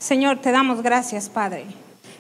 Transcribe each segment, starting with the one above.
Señor, te damos gracias, Padre.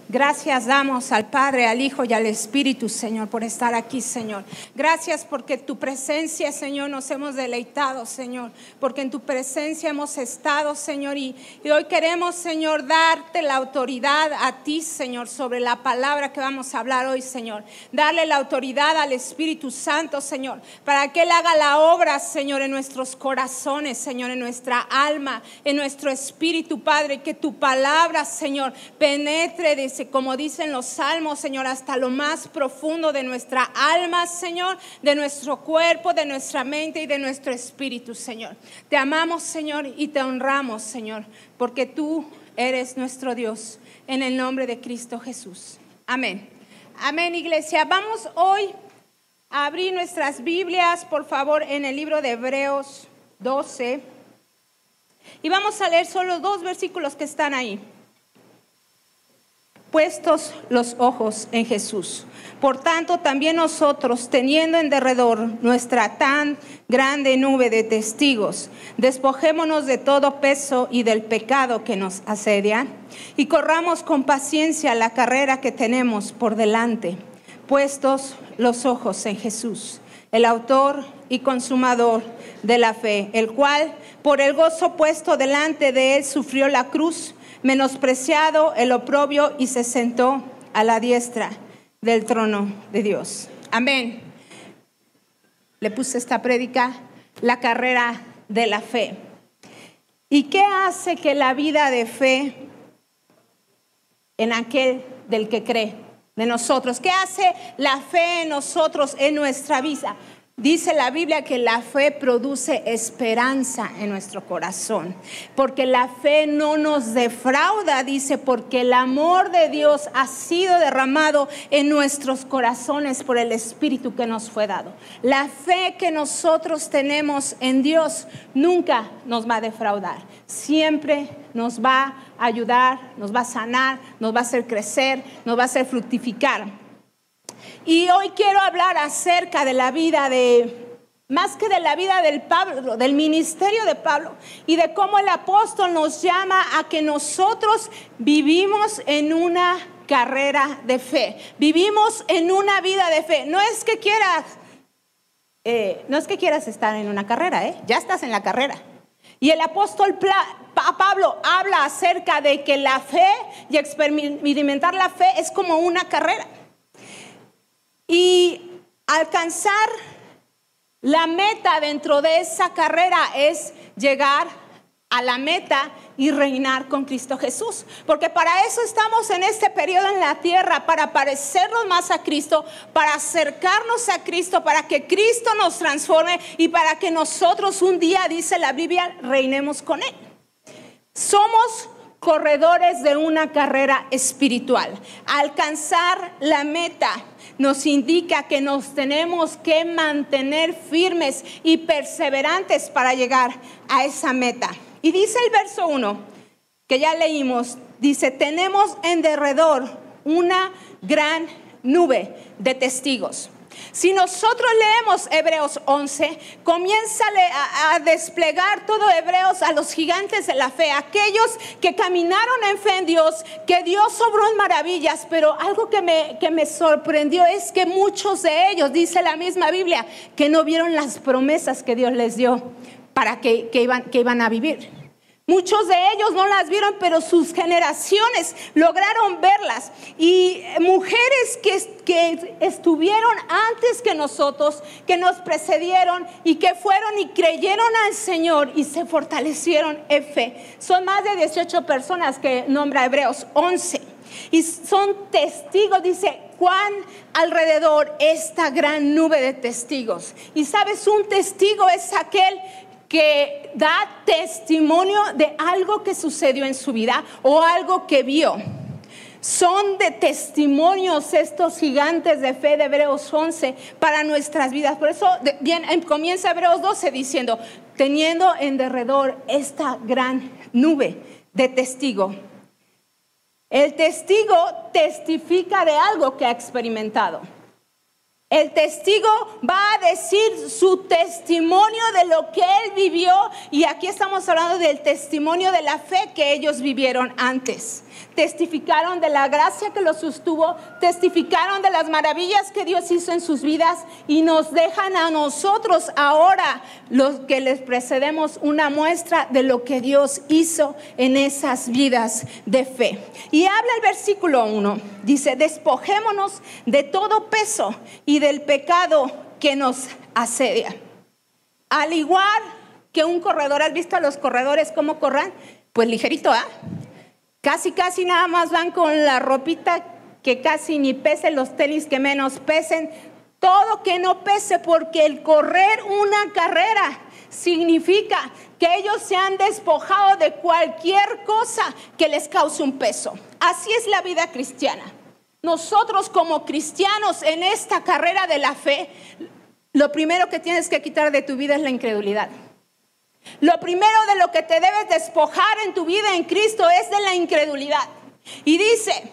Gracias damos al Padre, al Hijo y al Espíritu, Señor, por estar aquí, Señor. Gracias porque tu presencia, Señor, nos hemos deleitado, Señor. Porque en tu presencia hemos estado, Señor. Y hoy queremos, Señor, darte la autoridad a ti, Señor, sobre la palabra que vamos a hablar hoy, Señor. Darle la autoridad al Espíritu Santo, Señor, para que Él haga la obra, Señor, en nuestros corazones, Señor, en nuestra alma, en nuestro espíritu, Padre. Que tu palabra, Señor, penetre como dicen los salmos, Señor, hasta lo más profundo de nuestra alma, Señor, de nuestro cuerpo, de nuestra mente y de nuestro espíritu, Señor. Te amamos, Señor, y te honramos, Señor, porque tú eres nuestro Dios, en el nombre de Cristo Jesús. Amén. Amén, iglesia. Vamos hoy a abrir nuestras Biblias, por favor, en el libro de Hebreos 12. Y vamos a leer solo 2 versículos que están ahí. Puestos los ojos en Jesús. Por tanto, también nosotros, teniendo en derredor nuestra tan grande nube de testigos, despojémonos de todo peso y del pecado que nos asedia, y corramos con paciencia la carrera que tenemos por delante, puestos los ojos en Jesús, el autor y consumador de la fe, el cual, por el gozo puesto delante de él, sufrió la cruz, menospreciado el oprobio, y se sentó a la diestra del trono de Dios. Amén. Le puse esta prédica, la carrera de la fe. ¿Y qué hace que la vida de fe en aquel del que cree, de nosotros? ¿Qué hace la fe en nosotros, en nuestra vida? Dice la Biblia que la fe produce esperanza en nuestro corazón, porque la fe no nos defrauda, dice, porque el amor de Dios ha sido derramado en nuestros corazones por el Espíritu que nos fue dado. La fe que nosotros tenemos en Dios nunca nos va a defraudar, siempre nos va a ayudar, nos va a sanar, nos va a hacer crecer, nos va a hacer fructificar. Y hoy quiero hablar acerca de la vida más que de la vida del Pablo, del ministerio de Pablo, y de cómo el apóstol nos llama a que nosotros vivimos en una carrera de fe. Vivimos en una vida de fe. No es que quieras estar en una carrera, ya estás en la carrera. Y el apóstol Pablo habla acerca de que la fe y experimentar la fe es como una carrera. Y alcanzar la meta dentro de esa carrera es llegar a la meta y reinar con Cristo Jesús. Porque para eso estamos en este periodo en la tierra, para parecernos más a Cristo, para acercarnos a Cristo, para que Cristo nos transforme y para que nosotros un día, dice la Biblia, reinemos con Él. Somos corredores de una carrera espiritual. Alcanzar la meta nos indica que nos tenemos que mantener firmes y perseverantes para llegar a esa meta. Y dice el verso 1, que ya leímos, dice, tenemos en derredor una gran nube de testigos. Si nosotros leemos Hebreos 11, comienza a desplegar todo Hebreos a los gigantes de la fe, aquellos que caminaron en fe en Dios, que Dios obró en maravillas. Pero algo que me sorprendió es que muchos de ellos, dice la misma Biblia, que no vieron las promesas que Dios les dio para que iban a vivir. Muchos de ellos no las vieron, pero sus generaciones lograron verlas. Y mujeres que estuvieron antes que nosotros, que nos precedieron y que fueron y creyeron al Señor y se fortalecieron en fe. Son más de 18 personas que nombra Hebreos 11. Y son testigos, dice, cuán alrededor esta gran nube de testigos. Y sabes, un testigo es aquel que da testimonio de algo que sucedió en su vida o algo que vio. Son de testimonios estos gigantes de fe de Hebreos 11 para nuestras vidas. Por eso comienza Hebreos 12 diciendo, teniendo en derredor esta gran nube de testigo. El testigo testifica de algo que ha experimentado. El testigo va a decir su testimonio de lo que él vivió, y aquí estamos hablando del testimonio de la fe que ellos vivieron antes. Testificaron de la gracia que los sostuvo, testificaron de las maravillas que Dios hizo en sus vidas, y nos dejan a nosotros ahora, los que les precedemos, una muestra de lo que Dios hizo en esas vidas de fe. Y habla el versículo 1, dice: despojémonos de todo peso y del pecado que nos asedia. Al igual que un corredor, ¿has visto a los corredores cómo corran? Pues ligerito, ¿ah? Casi nada más van con la ropita que casi ni pese, los tenis que menos pesen, todo que no pese, porque el correr una carrera significa que ellos se han despojado de cualquier cosa que les cause un peso. Así es la vida cristiana. Nosotros como cristianos en esta carrera de la fe, lo primero que tienes que quitar de tu vida es la incredulidad. Lo primero de lo que te debes despojar en tu vida en Cristo es de la incredulidad. Y dice,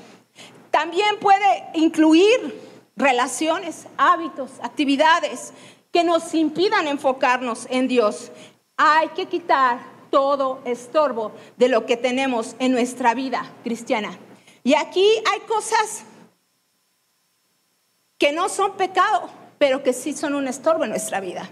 también puede incluir relaciones, hábitos, actividades que nos impidan enfocarnos en Dios. Hay que quitar todo estorbo de lo que tenemos en nuestra vida cristiana. Y aquí hay cosas que no son pecado, pero que sí son un estorbo en nuestra vida.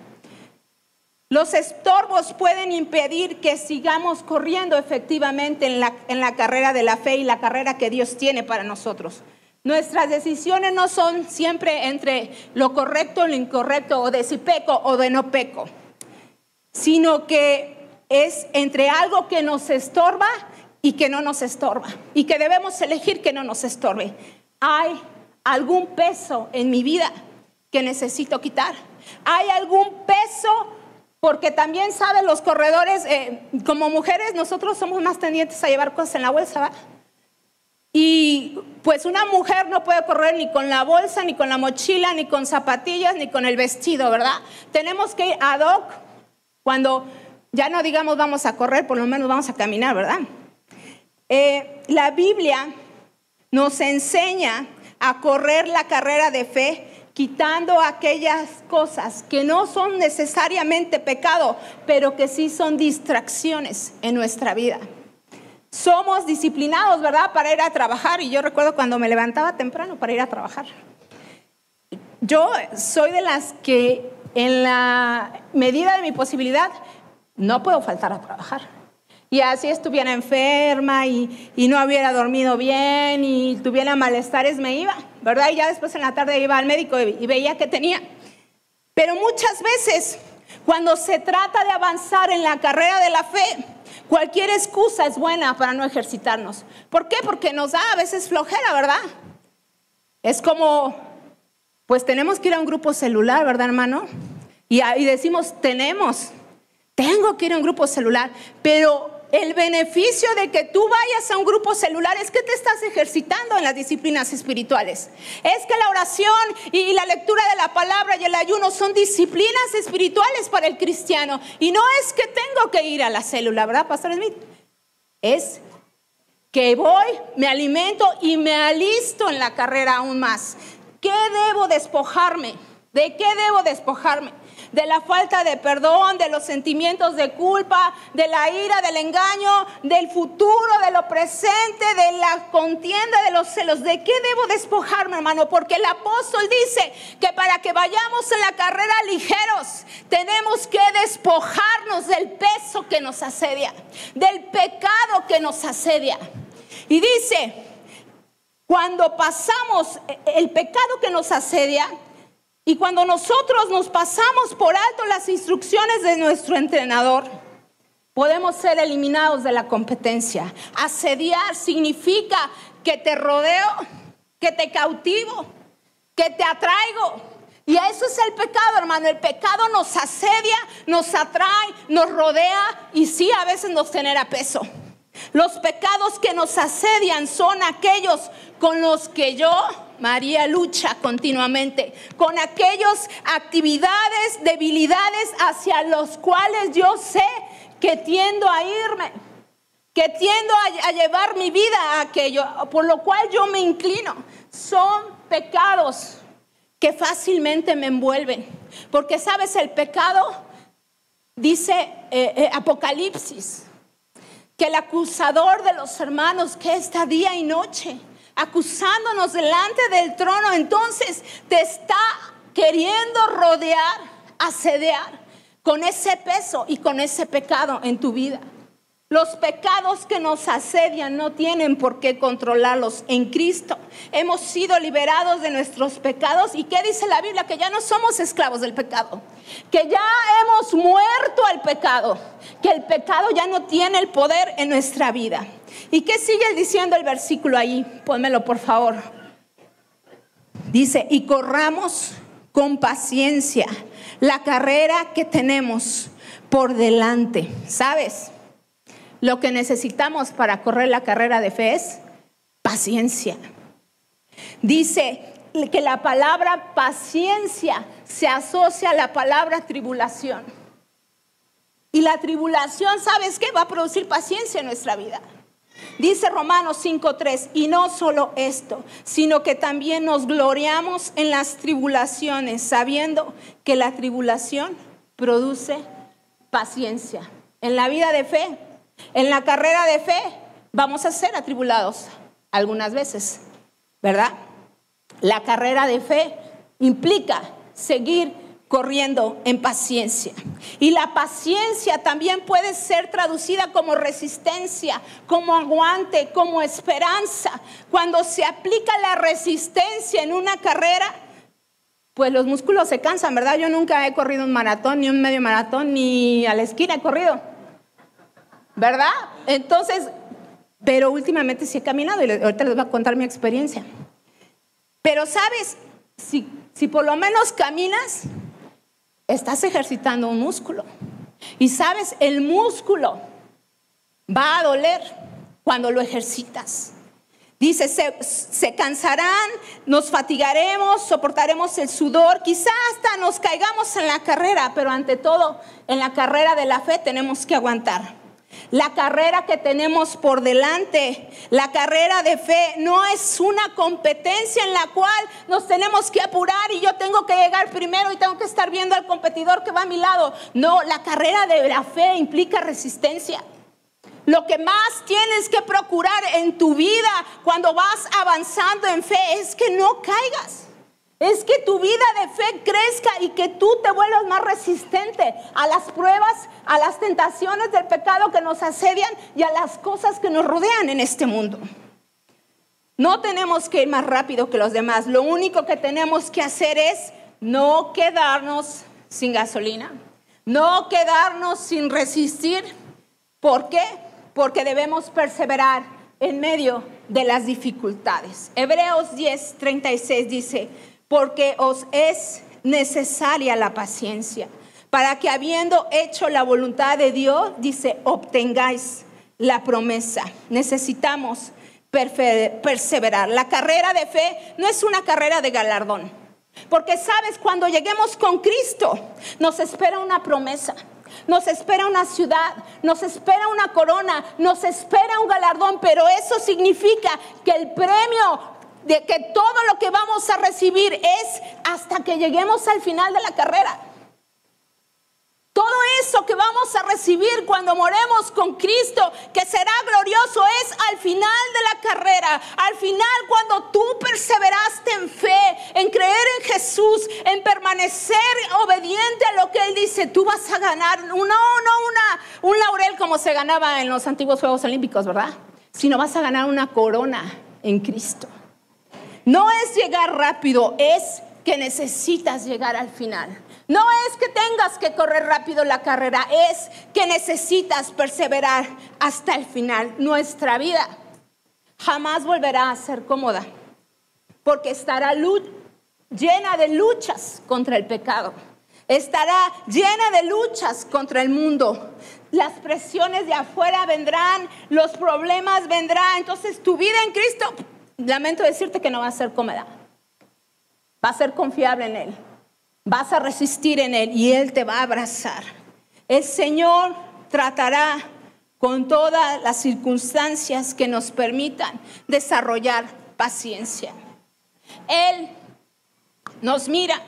Los estorbos pueden impedir que sigamos corriendo efectivamente en la carrera de la fe y la carrera que Dios tiene para nosotros. Nuestras decisiones no son siempre entre lo correcto o lo incorrecto, o de si peco o de no peco, sino que es entre algo que nos estorba y que no nos estorba, y que debemos elegir que no nos estorbe. ¿Hay algún peso en mi vida que necesito quitar? ¿Hay algún peso? Porque también, ¿saben? Los corredores, como mujeres, nosotros somos más tendientes a llevar cosas en la bolsa, ¿va? Y pues una mujer no puede correr ni con la bolsa, ni con la mochila, ni con zapatillas, ni con el vestido, ¿verdad? Tenemos que ir ad hoc. Cuando ya no digamos vamos a correr, por lo menos vamos a caminar, ¿verdad? La Biblia nos enseña a correr la carrera de fe, quitando aquellas cosas que no son necesariamente pecado, pero que sí son distracciones en nuestra vida. Somos disciplinados, ¿verdad?, para ir a trabajar. Y yo recuerdo cuando me levantaba temprano para ir a trabajar. Yo soy de las que en la medida de mi posibilidad no puedo faltar a trabajar. Y así estuviera enferma y no hubiera dormido bien y tuviera malestares, me iba, ¿verdad? Y ya después en la tarde iba al médico y veía qué tenía. Pero muchas veces, cuando se trata de avanzar en la carrera de la fe, cualquier excusa es buena para no ejercitarnos. ¿Por qué? Porque nos da a veces flojera, ¿verdad? Es como, pues tenemos que ir a un grupo celular, ¿verdad, hermano? Y decimos, tengo que ir a un grupo celular, pero el beneficio de que tú vayas a un grupo celular es que te estás ejercitando en las disciplinas espirituales. Es que la oración y la lectura de la palabra y el ayuno son disciplinas espirituales para el cristiano. Y no es que tengo que ir a la célula, ¿verdad, Pastor Smith? Es que voy, me alimento y me alisto en la carrera aún más. ¿Qué debo despojarme? ¿De qué debo despojarme? De la falta de perdón, de los sentimientos de culpa, de la ira, del engaño, del futuro, de lo presente, de la contienda, de los celos. ¿De qué debo despojarme, hermano? Porque el apóstol dice que para que vayamos en la carrera ligeros, tenemos que despojarnos del peso que nos asedia, del pecado que nos asedia. Y dice, cuando pasamos el pecado que nos asedia, y cuando nosotros nos pasamos por alto las instrucciones de nuestro entrenador, podemos ser eliminados de la competencia. Asediar significa que te rodeo, que te cautivo, que te atraigo. Y eso es el pecado, hermano. El pecado nos asedia, nos atrae, nos rodea y sí, a veces nos genera peso. Los pecados que nos asedian son aquellos con los que yo, María, lucha continuamente, con aquellas actividades, debilidades hacia los cuales yo sé que tiendo a irme, que tiendo a llevar mi vida a aquello, por lo cual yo me inclino. Son pecados que fácilmente me envuelven. Porque sabes, el pecado, dice Apocalipsis, que el acusador de los hermanos que está día y noche acusándonos delante del trono, entonces te está queriendo rodear, asediar con ese peso y con ese pecado en tu vida. Los pecados que nos asedian no tienen por qué controlarlos. En Cristo hemos sido liberados de nuestros pecados. ¿Y qué dice la Biblia? Que ya no somos esclavos del pecado, que ya hemos muerto al pecado, que el pecado ya no tiene el poder en nuestra vida. ¿Y qué sigue diciendo el versículo ahí? Pónmelo por favor. Dice, y corramos con paciencia la carrera que tenemos por delante. ¿Sabes? Lo que necesitamos para correr la carrera de fe es paciencia. Dice que la palabra paciencia se asocia a la palabra tribulación. Y la tribulación, ¿sabes qué? Va a producir paciencia en nuestra vida. Dice Romanos 5:3, y no solo esto, sino que también nos gloriamos en las tribulaciones, sabiendo que la tribulación produce paciencia. En la vida de fe, en la carrera de fe, vamos a ser atribulados algunas veces, ¿verdad? La carrera de fe implica seguir corriendo en paciencia. Y la paciencia también puede ser traducida como resistencia, como aguante, como esperanza. Cuando se aplica la resistencia en una carrera, pues los músculos se cansan, ¿verdad? Yo nunca he corrido un maratón, ni un medio maratón, ni a la esquina he corrido, ¿verdad? Entonces, pero últimamente sí he caminado y ahorita les voy a contar mi experiencia. Pero sabes, si por lo menos caminas, estás ejercitando un músculo. Y sabes, el músculo va a doler cuando lo ejercitas. Dice, se cansarán, nos fatigaremos, soportaremos el sudor, quizás hasta nos caigamos en la carrera, pero ante todo, en la carrera de la fe tenemos que aguantar. La carrera que tenemos por delante, la carrera de fe, no es una competencia en la cual nos tenemos que apurar y yo tengo que llegar primero y tengo que estar viendo al competidor que va a mi lado. No, la carrera de la fe implica resistencia. Lo que más tienes que procurar en tu vida cuando vas avanzando en fe es que no caigas. Es que tu vida de fe crezca y que tú te vuelvas más resistente a las pruebas, a las tentaciones del pecado que nos asedian y a las cosas que nos rodean en este mundo. No tenemos que ir más rápido que los demás. Lo único que tenemos que hacer es no quedarnos sin gasolina, no quedarnos sin resistir. ¿Por qué? Porque debemos perseverar en medio de las dificultades. Hebreos 10:36 dice, porque os es necesaria la paciencia, para que habiendo hecho la voluntad de Dios, dice, obtengáis la promesa. Necesitamos perseverar. La carrera de fe no es una carrera de galardón, porque sabes, cuando lleguemos con Cristo, nos espera una promesa. Nos espera una ciudad, nos espera una corona, nos espera un galardón, pero eso significa que el premio de que todo lo que vamos a recibir es hasta que lleguemos al final de la carrera. Todo eso que vamos a recibir cuando moremos con Cristo, que será glorioso, es al final de la carrera. Al final, cuando tú perseveraste en fe, en creer en Jesús, en permanecer obediente a lo que Él dice, tú vas a ganar un laurel como se ganaba en los antiguos Juegos Olímpicos, ¿verdad? Sino vas a ganar una corona en Cristo. No es llegar rápido, es que necesitas llegar al final. No es que tengas que correr rápido la carrera, es que necesitas perseverar hasta el final. Nuestra vida jamás volverá a ser cómoda, porque estará llena de luchas contra el pecado. Estará llena de luchas contra el mundo. Las presiones de afuera vendrán, los problemas vendrán. Entonces tu vida en Cristo, lamento decirte que no va a ser cómoda. Va a ser confiable en Él. Vas a resistir en Él y Él te va a abrazar. El Señor tratará con todas las circunstancias que nos permitan desarrollar paciencia. Él nos mira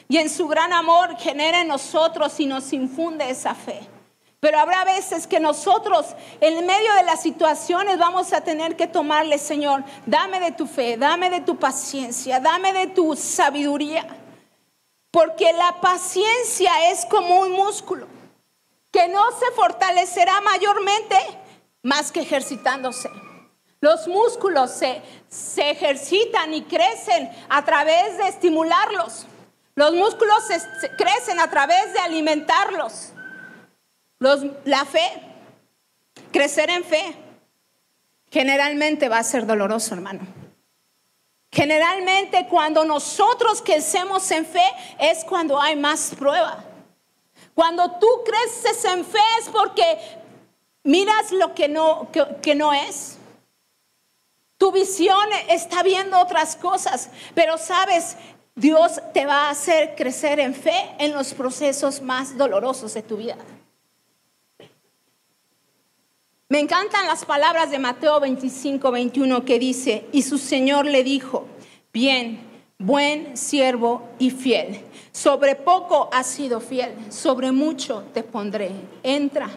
y en su gran amor genera en nosotros y nos infunde esa fe. Pero habrá veces que nosotros en medio de las situaciones vamos a tener que tomarle: Señor, dame de tu fe, dame de tu paciencia, dame de tu sabiduría. Porque la paciencia es como un músculo que no se fortalecerá mayormente más que ejercitándose. Los músculos se ejercitan y crecen a través de estimularlos. Los músculos se crecen a través de alimentarlos. La fe, crecer en fe, generalmente va a ser doloroso, hermano. Generalmente cuando nosotros crecemos en fe es cuando hay más prueba. Cuando tú creces en fe es porque miras lo que no es. Tu visión está viendo otras cosas, pero sabes, Dios te va a hacer crecer en fe en los procesos más dolorosos de tu vida. Me encantan las palabras de Mateo 25:21 que dice: y su Señor le dijo: bien, buen siervo y fiel. Sobre poco has sido fiel, sobre mucho te pondré. Entra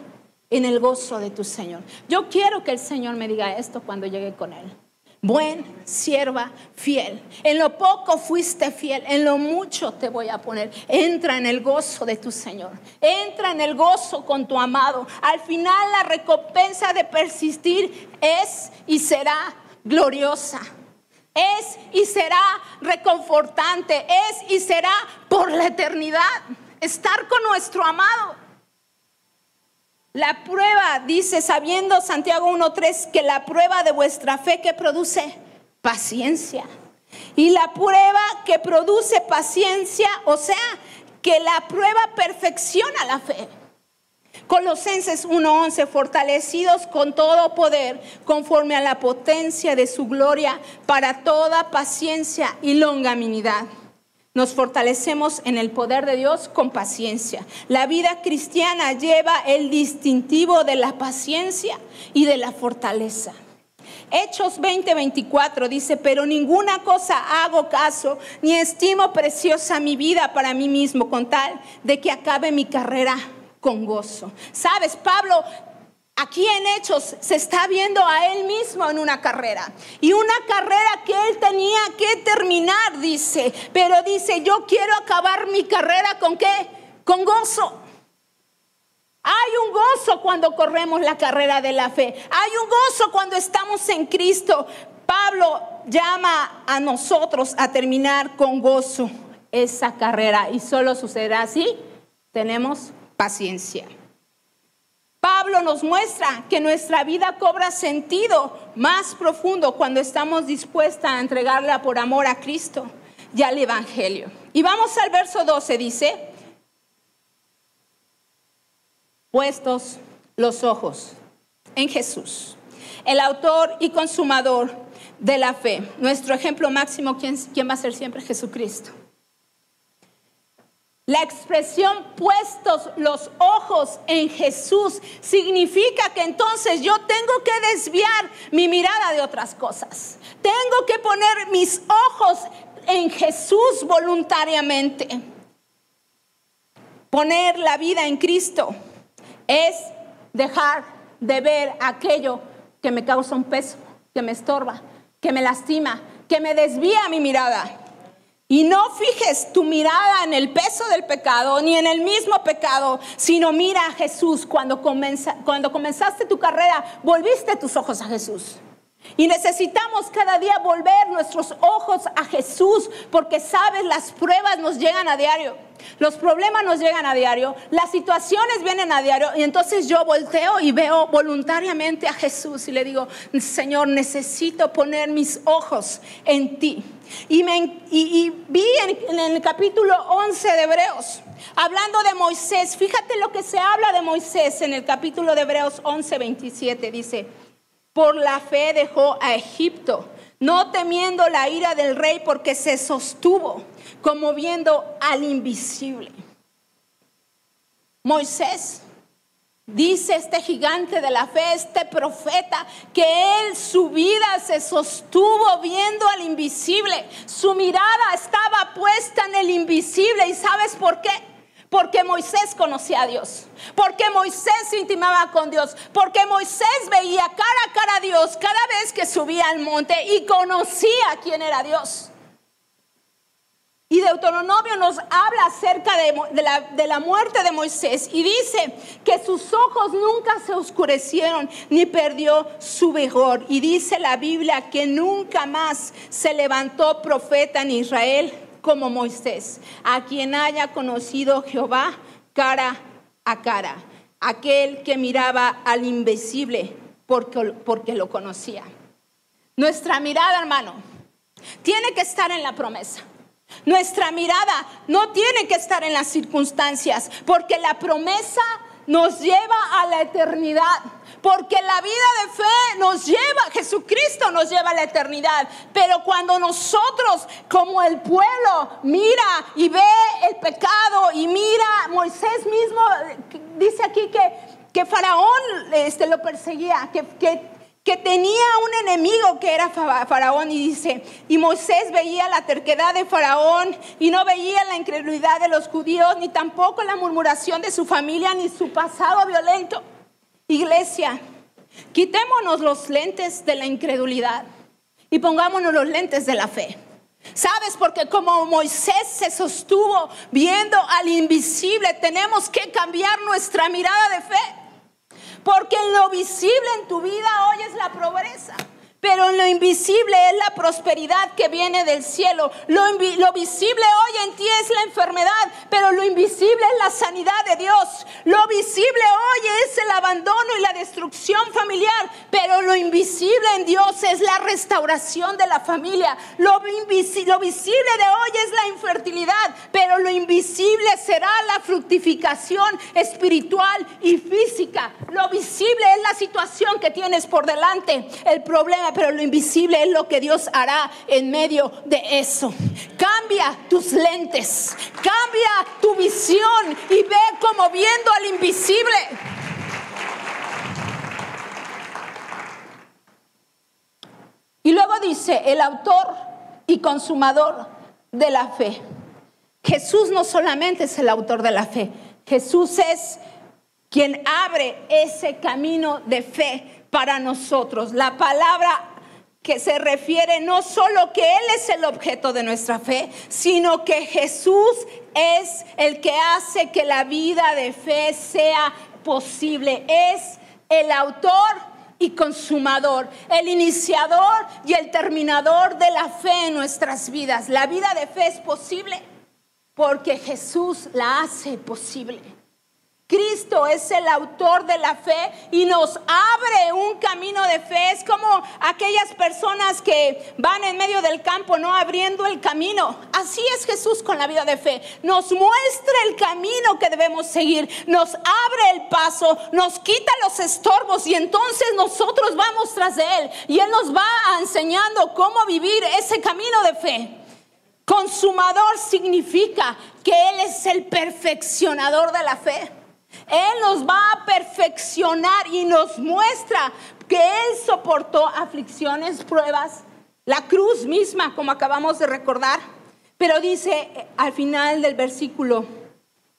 en el gozo de tu Señor. Yo quiero que el Señor me diga esto cuando llegue con Él. Buen sierva fiel. En lo poco fuiste fiel, en lo mucho te voy a poner. Entra en el gozo de tu Señor. Entra en el gozo con tu amado. Al final la recompensa de persistir es y será gloriosa. Es y será reconfortante. Es y será por la eternidad. Estar con nuestro amado. La prueba, dice, sabiendo Santiago 1:3, que la prueba de vuestra fe que produce paciencia. Y la prueba que produce paciencia, o sea, que la prueba perfecciona la fe. Colosenses 1:11, fortalecidos con todo poder, conforme a la potencia de su gloria, para toda paciencia y longanimidad. Nos fortalecemos en el poder de Dios con paciencia. La vida cristiana lleva el distintivo de la paciencia y de la fortaleza. Hechos 20:24 dice: pero ninguna cosa hago caso, ni estimo preciosa mi vida para mí mismo, con tal de que acabe mi carrera con gozo. Sabes, Pablo aquí en Hechos se está viendo a él mismo en una carrera. Y una carrera que él tenía que terminar, dice. Pero dice: yo quiero acabar mi carrera ¿con qué? Con gozo. Hay un gozo cuando corremos la carrera de la fe. Hay un gozo cuando estamos en Cristo. Pablo llama a nosotros a terminar con gozo esa carrera. Y solo sucederá así. Tenemos paciencia. Pablo nos muestra que nuestra vida cobra sentido más profundo cuando estamos dispuestas a entregarla por amor a Cristo y al Evangelio. Y vamos al verso 12, dice: puestos los ojos en Jesús, el autor y consumador de la fe. Nuestro ejemplo máximo, ¿quién va a ser siempre? Jesucristo. La expresión puestos los ojos en Jesús significa que entonces yo tengo que desviar mi mirada de otras cosas. Tengo que poner mis ojos en Jesús voluntariamente. Poner la vida en Cristo es dejar de ver aquello que me causa un peso, que me estorba, que me lastima, que me desvía mi mirada. Y no fijes tu mirada en el peso del pecado, ni en el mismo pecado, sino mira a Jesús. Cuando comenzaste tu carrera, volviste tus ojos a Jesús. Y necesitamos cada día volver nuestros ojos a Jesús, porque sabes, las pruebas nos llegan a diario, los problemas nos llegan a diario, las situaciones vienen a diario. Y entonces yo volteo y veo voluntariamente a Jesús y le digo: Señor, necesito poner mis ojos en ti. Y vi en el capítulo 11 de Hebreos, hablando de Moisés. Fíjate lo que se habla de Moisés en el capítulo de Hebreos 11:27. Dice: por la fe dejó a Egipto, no temiendo la ira del rey, porque se sostuvo como viendo al invisible. Moisés Dice este gigante de la fe, este profeta, que él, su vida se sostuvo viendo al invisible. Su mirada estaba puesta en el invisible. ¿Y sabes por qué? Porque Moisés conocía a Dios, porque Moisés se intimaba con Dios, porque Moisés veía cara a cara a Dios cada vez que subía al monte y conocía quién era Dios. Y Deuteronomio nos habla acerca de la muerte de Moisés y dice que sus ojos nunca se oscurecieron ni perdió su vigor. Y dice la Biblia que nunca más se levantó profeta en Israel como Moisés, a quien haya conocido Jehová cara a cara, aquel que miraba al invisible porque lo conocía. Nuestra mirada, hermano, tiene que estar en la promesa. Nuestra mirada no tiene que estar en las circunstancias, porque la promesa nos lleva a la eternidad. Porque la vida de fe nos lleva, Jesucristo nos lleva a la eternidad. Pero cuando nosotros, como el pueblo, mira y ve el pecado y mira, Moisés mismo dice aquí que Faraón lo perseguía, que tenía un enemigo que era Faraón, y dice, y Moisés veía la terquedad de Faraón y no veía la incredulidad de los judíos, ni tampoco la murmuración de su familia, ni su pasado violento. Iglesia, quitémonos los lentes de la incredulidad y pongámonos los lentes de la fe. ¿Sabes? Porque como Moisés se sostuvo viendo al invisible, tenemos que cambiar nuestra mirada de fe. Porque en lo visible en tu vida hoy es la pobreza, pero en lo invisible es la prosperidad que viene del cielo. Lo visible hoy en ti es la enfermedad, pero lo invisible es la sanidad de Dios. Lo visible hoy es el abandono y la destrucción familiar, pero lo invisible en Dios es la restauración de la familia. Lo visible de hoy es la infertilidad, pero lo invisible será la fructificación espiritual y física. Lo visible es la situación que tienes por delante, el problema, pero lo invisible es lo que Dios hará en medio de eso. Cambia tus lentes, cambia tu visión y ve como viendo al invisible. Y luego dice, el autor y consumador de la fe. Jesús no solamente es el autor de la fe, Jesús es quien abre ese camino de fe para nosotros. La palabra que se refiere no solo que Él es el objeto de nuestra fe, sino que Jesús es el que hace que la vida de fe sea posible. Es el autor y consumador, el iniciador y el terminador de la fe en nuestras vidas. La vida de fe es posible porque Jesús la hace posible. Cristo es el autor de la fe y nos abre un camino de fe. Es como aquellas personas que van en medio del campo, no abriendo el camino. Así es Jesús con la vida de fe. Nos muestra el camino que debemos seguir, nos abre el paso, nos quita los estorbos y entonces nosotros vamos tras de Él. Y Él nos va enseñando cómo vivir ese camino de fe. Consumador significa que Él es el perfeccionador de la fe. Él nos va a perfeccionar y nos muestra que Él soportó aflicciones, pruebas, la cruz misma, como acabamos de recordar. Pero dice al final del versículo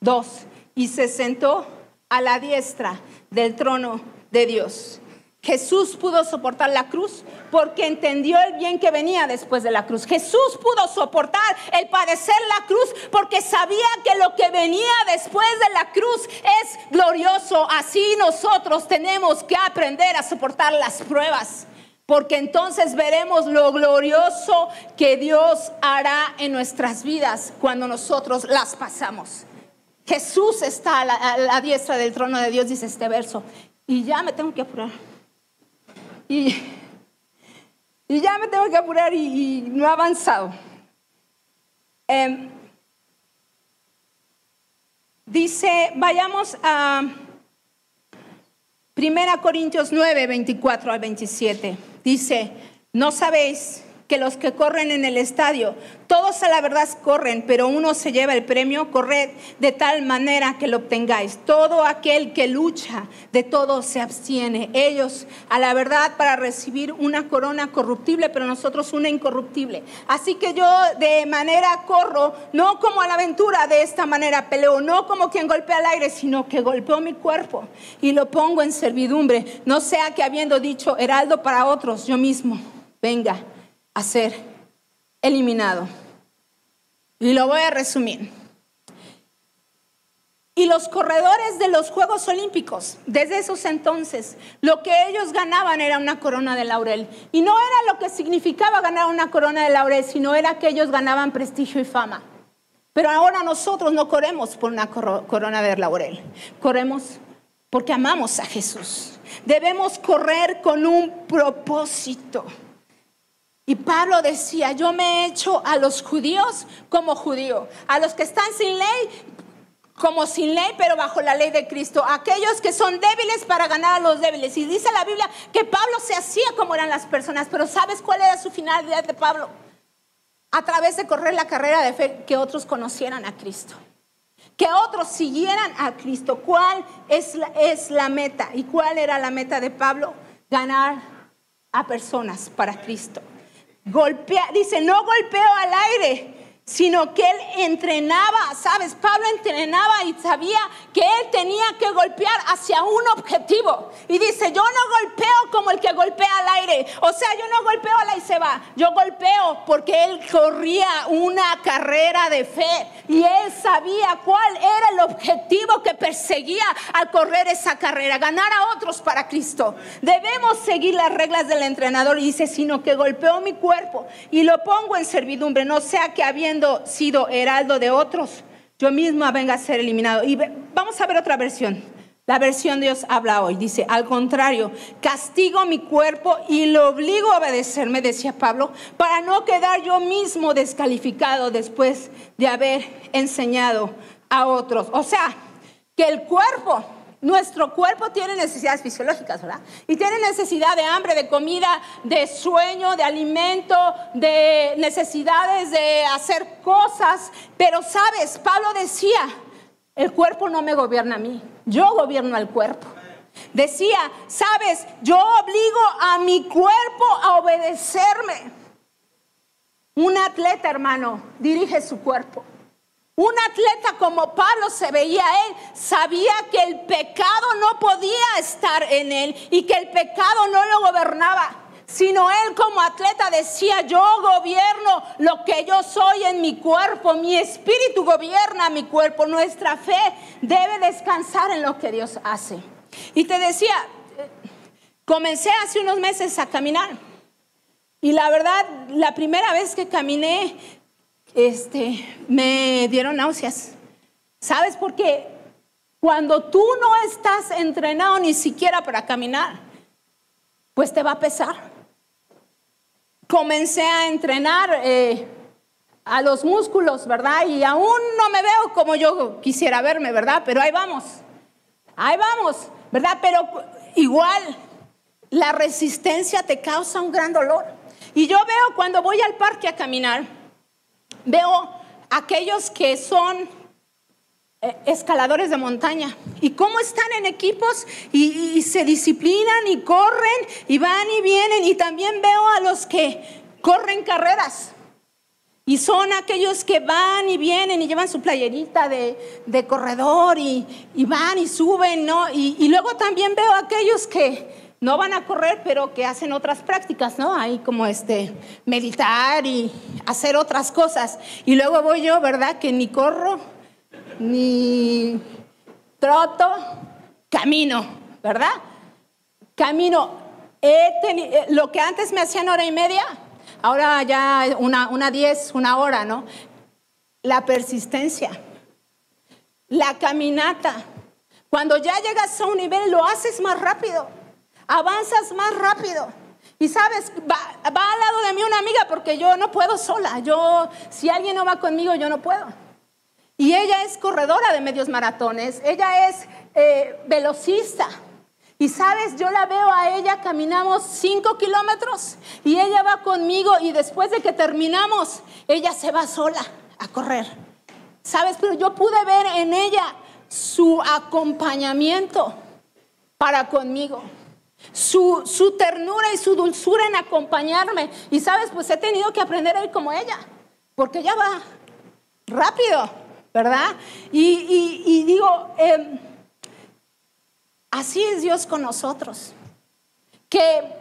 2, y se sentó a la diestra del trono de Dios. Jesús pudo soportar la cruz porque entendió el bien que venía después de la cruz. Jesús pudo soportar el padecer la cruz porque sabía que lo que venía después de la cruz es glorioso. Así nosotros tenemos que aprender a soportar las pruebas, porque entonces veremos lo glorioso que Dios hará en nuestras vidas cuando nosotros las pasamos. Jesús está a la diestra del trono de Dios, dice este verso. Y ya me tengo que apurar. Y ya me tengo que apurar y no he avanzado. Dice, vayamos a 1 Corintios 9, 24 al 27. Dice, ¿no sabéis que los que corren en el estadio. Todos a la verdad corren, pero uno se lleva el premio. Corred de tal manera que lo obtengáis. Todo aquel que lucha, de todo se abstiene. Ellos a la verdad para recibir una corona corruptible, pero nosotros una incorruptible. Así que yo de manera corro, no como a la aventura, de esta manera peleo, no como quien golpea al aire, sino que golpeo mi cuerpo y lo pongo en servidumbre. No sea que habiendo dicho heraldo para otros, yo mismo venga a ser eliminado. Y lo voy a resumir. Y los corredores de los Juegos Olímpicos, desde esos entonces, lo que ellos ganaban era una corona de laurel. Y no era lo que significaba ganar una corona de laurel, sino era que ellos ganaban prestigio y fama. Pero ahora nosotros no corremos por una corona de laurel. Corremos porque amamos a Jesús. Debemos correr con un propósito. Y Pablo decía, yo me he hecho a los judíos como judío, a los que están sin ley como sin ley, pero bajo la ley de Cristo, aquellos que son débiles para ganar a los débiles. Y dice la Biblia que Pablo se hacía como eran las personas, pero ¿sabes cuál era su finalidad de Pablo? A través de correr la carrera de fe, que otros conocieran a Cristo, que otros siguieran a Cristo. ¿Cuál es la meta? ¿Y cuál era la meta de Pablo? Ganar a personas para Cristo. Dice, no golpeo al aire, sino que él entrenaba, ¿sabes? Pablo entrenaba y sabía que él tenía que golpear hacia un objetivo. Y dice, yo no golpeo como el que golpea al aire. O sea, yo no golpeo al aire y se va. Yo golpeo porque él corría una carrera de fe. Y él sabía cuál era el objetivo que perseguía al correr esa carrera. Ganar a otros para Cristo. Debemos seguir las reglas del entrenador. Y dice, sino que golpeo mi cuerpo y lo pongo en servidumbre. No sea que habiendo sido heraldo de otros, yo misma venga a ser eliminado. Y vamos a ver otra versión. La versión Dios habla hoy. Dice, al contrario, castigo mi cuerpo y lo obligo a obedecerme, decía Pablo, para no quedar yo mismo descalificado después de haber enseñado a otros. O sea, que el cuerpo, nuestro cuerpo tiene necesidades fisiológicas, ¿verdad? Y tiene necesidad de hambre, de comida, de sueño, de alimento, de necesidades de hacer cosas. Pero, ¿sabes? Pablo decía, el cuerpo no me gobierna a mí, yo gobierno al cuerpo. Decía, ¿sabes? Yo obligo a mi cuerpo a obedecerme. Un atleta, hermano, dirige su cuerpo. Un atleta como Pablo se veía él, sabía que el pecado no podía estar en él y que el pecado no lo gobernaba, sino él como atleta decía, yo gobierno lo que yo soy en mi cuerpo, mi espíritu gobierna mi cuerpo. Nuestra fe debe descansar en lo que Dios hace. Y te decía, comencé hace unos meses a caminar y la verdad, la primera vez que caminé, me dieron náuseas. ¿Sabes? Porque cuando tú no estás entrenado ni siquiera para caminar, pues te va a pesar. Comencé a entrenar a los músculos, ¿verdad? Y aún no me veo como yo quisiera verme, ¿verdad? Pero ahí vamos, ¿verdad? Pero igual la resistencia te causa un gran dolor. Y yo veo cuando voy al parque a caminar, veo aquellos que son escaladores de montaña y cómo están en equipos y se disciplinan y corren y van y vienen. Y también veo a los que corren carreras y son aquellos que van y vienen y llevan su playerita de corredor y van y suben, ¿no? Y luego también veo a aquellos que no van a correr, pero que hacen otras prácticas, ¿no? Ahí como meditar y hacer otras cosas. Y luego voy yo, ¿verdad? Que ni corro, ni troto, camino, ¿verdad? Camino. Lo que antes me hacían hora y media, ahora ya una 10, una hora, ¿no? La persistencia, la caminata. Cuando ya llegas a un nivel, lo haces más rápido. Avanzas más rápido. Y sabes, va al lado de mí una amiga porque yo no puedo sola. Si alguien no va conmigo, yo no puedo. Y ella es corredora de medios maratones. Ella es velocista. Y sabes, yo la veo a ella, caminamos 5 kilómetros y ella va conmigo y después de que terminamos, ella se va sola a correr. Sabes, pero yo pude ver en ella su acompañamiento para conmigo. Su ternura y su dulzura en acompañarme. Y sabes, pues he tenido que aprender a ir como ella, porque ella va rápido, ¿verdad? Y digo, así es Dios con nosotros, que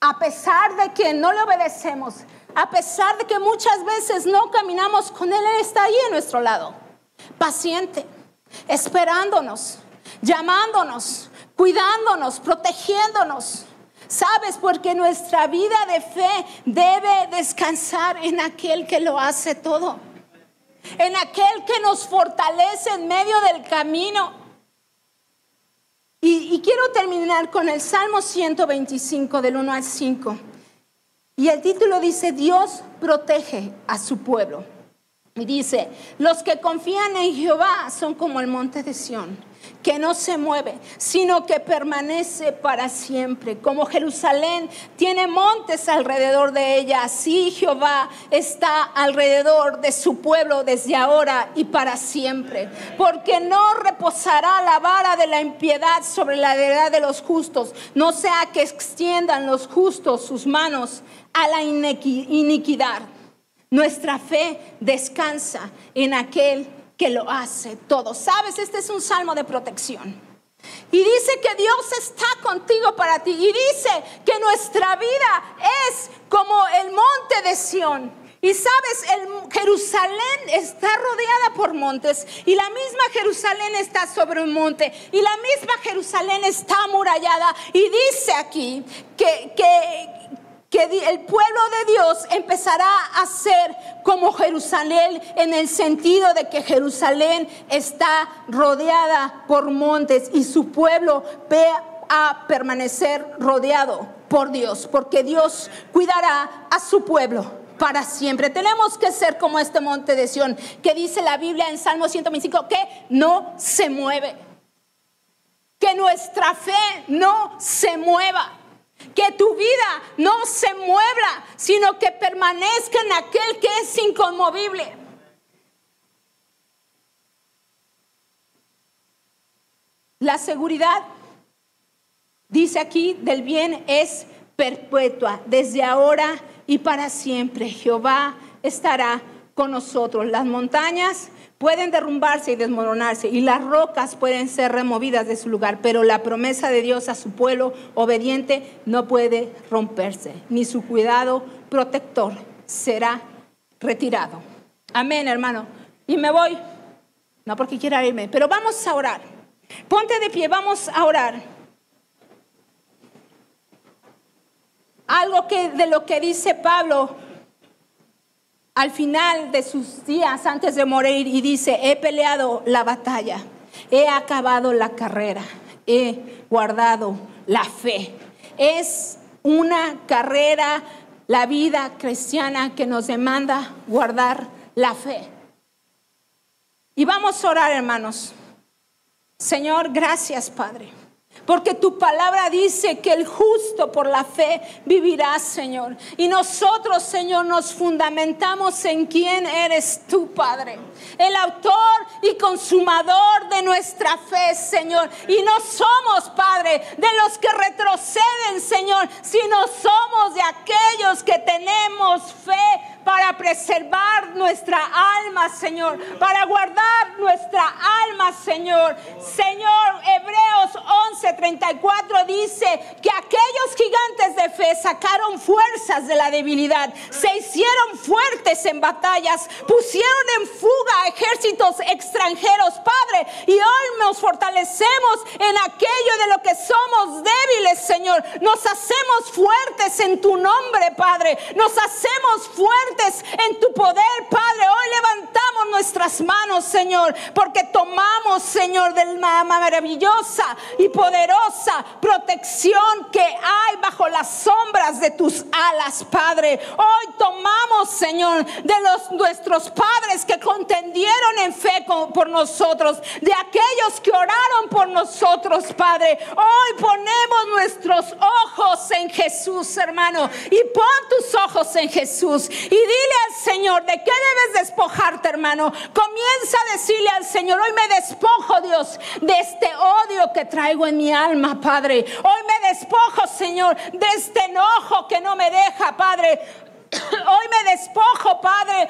a pesar de que no le obedecemos, a pesar de que muchas veces no caminamos con Él, Él está ahí a nuestro lado, paciente, esperándonos, llamándonos, cuidándonos, protegiéndonos. ¿Sabes? Porque nuestra vida de fe debe descansar en aquel que lo hace todo, en aquel que nos fortalece en medio del camino. Y quiero terminar con el Salmo 125 del 1 al 5. Y el título dice: Dios protege a su pueblo. Y dice: los que confían en Jehová son como el monte de Sión, que no se mueve, sino que permanece para siempre. Como Jerusalén tiene montes alrededor de ella, así Jehová está alrededor de su pueblo desde ahora y para siempre. Porque no reposará la vara de la impiedad sobre la heredad de los justos, no sea que extiendan los justos sus manos a la iniquidad. Nuestra fe descansa en aquel que lo hace todo. ¿Sabes? Este es un salmo de protección. Y dice que Dios está contigo para ti. Y dice que nuestra vida es como el monte de Sión. Y sabes, Jerusalén está rodeada por montes. Y la misma Jerusalén está sobre un monte. Y la misma Jerusalén está amurallada. Y dice aquí que el pueblo de Dios empezará a ser como Jerusalén, en el sentido de que Jerusalén está rodeada por montes y su pueblo va a permanecer rodeado por Dios, porque Dios cuidará a su pueblo para siempre. Tenemos que ser como este monte de Sión, que dice la Biblia en Salmo 125 que no se mueve, que nuestra fe no se mueva, que tu vida no se mueva, sino que permanezca en aquel que es inconmovible. La seguridad, dice aquí, del bien es perpetua, desde ahora y para siempre. Jehová estará con nosotros. Las montañas pueden derrumbarse y desmoronarse, y las rocas pueden ser removidas de su lugar, pero la promesa de Dios a su pueblo obediente no puede romperse, ni su cuidado protector será retirado. Amén, hermano. Y me voy, no porque quiera irme, pero vamos a orar. Ponte de pie, vamos a orar. Algo de lo que dice Pablo al final de sus días antes de morir, y dice: he peleado la batalla, he acabado la carrera, he guardado la fe. Es una carrera, la vida cristiana, que nos demanda guardar la fe. Y vamos a orar, hermanos. Señor, gracias, Padre, porque tu palabra dice que el justo por la fe vivirá, Señor. Y nosotros, Señor, nos fundamentamos en quién eres tú, Padre, el autor y consumador de nuestra fe, Señor. Y no somos, Padre, de los que retroceden, Señor, sino somos de aquellos que tenemos fe para preservar nuestra alma, Señor, para guardar nuestra alma, Señor. Señor, Hebreos 11:34 dice que aquellos gigantes de fe sacaron fuerzas de la debilidad, se hicieron fuertes en batallas, pusieron en fuga a ejércitos extranjeros, Padre, y hoy nos fortalecemos en aquello de lo que somos débiles, Señor. Nos hacemos fuertes en tu nombre, Padre. Nos hacemos fuertes en tu poder, Padre. Hoy levantamos nuestras manos, Señor, porque tomamos, Señor, del alma maravillosa y poder poderosa protección que hay bajo las sombras de tus alas, Padre. Hoy tomamos, Señor, de nuestros padres que contendieron en fe por nosotros, de aquellos que oraron por nosotros, Padre. Hoy ponemos nuestros ojos en Jesús, hermano, y pon tus ojos en Jesús y dile al Señor de qué debes despojarte, hermano. Comienza a decirle al Señor: hoy me despojo, Dios, de este odio que traigo en mi alma, Padre. Hoy me despojo, Señor, de este enojo que no me deja, Padre. Hoy me despojo, Padre,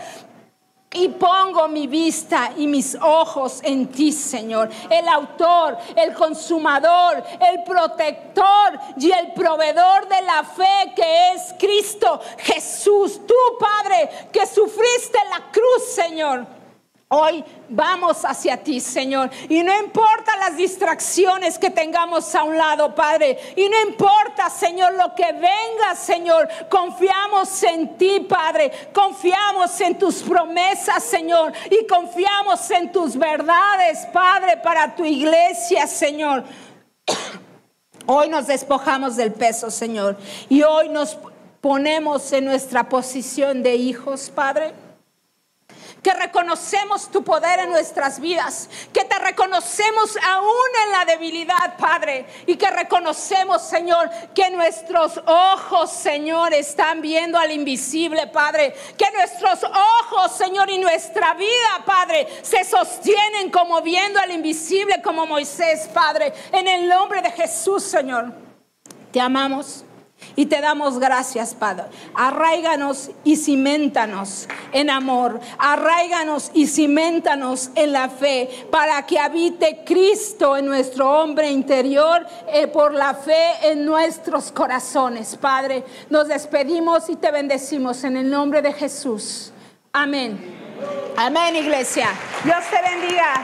y pongo mi vista y mis ojos en ti, Señor, el autor, el consumador, el protector y el proveedor de la fe, que es Cristo Jesús. Tú, Padre, que sufriste la cruz, Señor. Hoy vamos hacia ti, Señor, y no importa las distracciones que tengamos a un lado, Padre, y no importa, Señor, lo que venga, Señor, confiamos en ti, Padre, confiamos en tus promesas, Señor, y confiamos en tus verdades, Padre, para tu iglesia, Señor. Hoy nos despojamos del peso, Señor, y hoy nos ponemos en nuestra posición de hijos, Padre, que reconocemos tu poder en nuestras vidas, que te reconocemos aún en la debilidad, Padre, y que reconocemos, Señor, que nuestros ojos, Señor, están viendo al invisible, Padre, que nuestros ojos, Señor, y nuestra vida, Padre, se sostienen como viendo al invisible, como Moisés, Padre. En el nombre de Jesús, Señor, te amamos y te damos gracias, Padre. Arráiganos y ciméntanos en amor. Arráiganos y ciméntanos en la fe, para que habite Cristo en nuestro hombre interior, por la fe en nuestros corazones, Padre. Nos despedimos y te bendecimos en el nombre de Jesús. Amén. Amén, iglesia. Dios te bendiga.